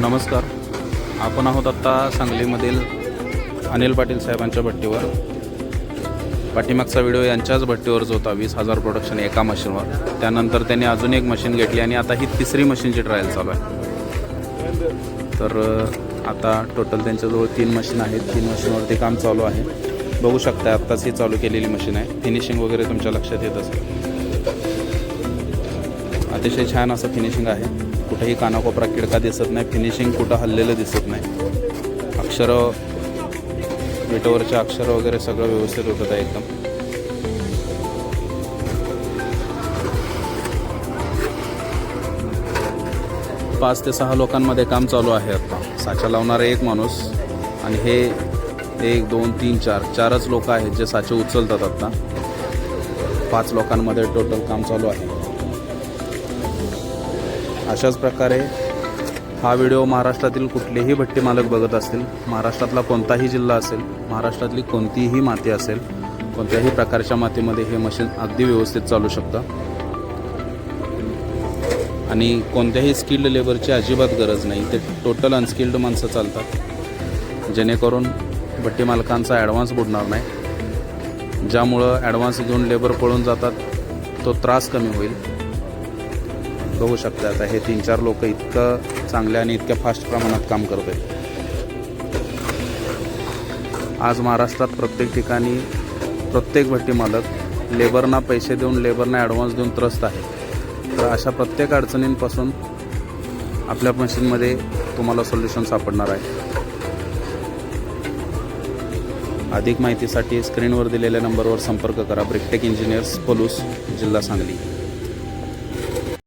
नमस्कार. आपण आहोत आत्ता सांगलीमधील अनिल पाटील साहेबांच्या भट्टीवर. पाठीमागचा व्हिडिओ यांच्याच भट्टीवरच होता, 20,000 प्रोडक्शन एका मशीनवर. त्यानंतर त्यांनी अजून एक मशीन घेतली आणि आता ही तिसरी मशीनची ट्रायल चालू आहे. तर आता टोटल त्यांच्याजवळ 3 मशीन आहेत. 3 मशीनवरती काम चालू आहे. बघू शकता आत्ताच ही चालू केलेली मशीन आहे. फिनिशिंग वगैरे तुमच्या लक्षात येत असेल. अतिशय छान असं फिनिशिंग आहे. कुठेही कानाकोपरा किडका दिसत नाही. फिनिशिंग कुठं हल्लेलं दिसत नाही. अक्षरं, विटवरचे अक्षरं वगैरे सगळं व्यवस्थित होतं आहे एकदम. पाच ते 6 लोकांमध्ये काम चालू आहे. आता साचा लावणारा एक माणूस आणि हे 1 2 3 4 लोक आहेत जे साचे उचलतात. आता 5 लोकांमध्ये टोटल काम चालू आहे. अशाच प्रकारे हा व्हिडिओ महाराष्ट्रातील कुठलेही भट्टी मालक बघत असतील, महाराष्ट्रातला कोणताही जिल्हा असेल, महाराष्ट्रातली कोणतीही माती असेल, कोणत्याही प्रकारच्या मातीमध्ये हे मशीन अगदी व्यवस्थित चालू शकतं आणि कोणत्याही स्किल्ड लेबरची अजिबात गरज नाही. ते टोटल अनस्किल्ड माणसं चालतात, जेणेकरून भट्टी मालकांचा ॲडव्हान्स बुडणार नाही. ज्यामुळं ॲडव्हान्स घेऊन लेबर पळून जातात, तो त्रास कमी होईल. बघू शकता आता हे 3-4 लोक इतकं चांगल्या आणि इतक्या फास्ट प्रमाणात काम करत आहेत. आज महाराष्ट्रात प्रत्येक ठिकाणी प्रत्येक भट्टी मालक लेबरना पैसे देऊन, लेबरना ॲडव्हान्स देऊन त्रस्त आहे. तर अशा प्रत्येक अडचणींपासून आपल्या मशीनमध्ये तुम्हाला सोल्युशन सापडणार आहे. अधिक माहितीसाठी स्क्रीनवर दिलेल्या नंबरवर संपर्क करा. ब्रिकटेक इंजिनियर्स, पलूस, जिल्हा सांगली.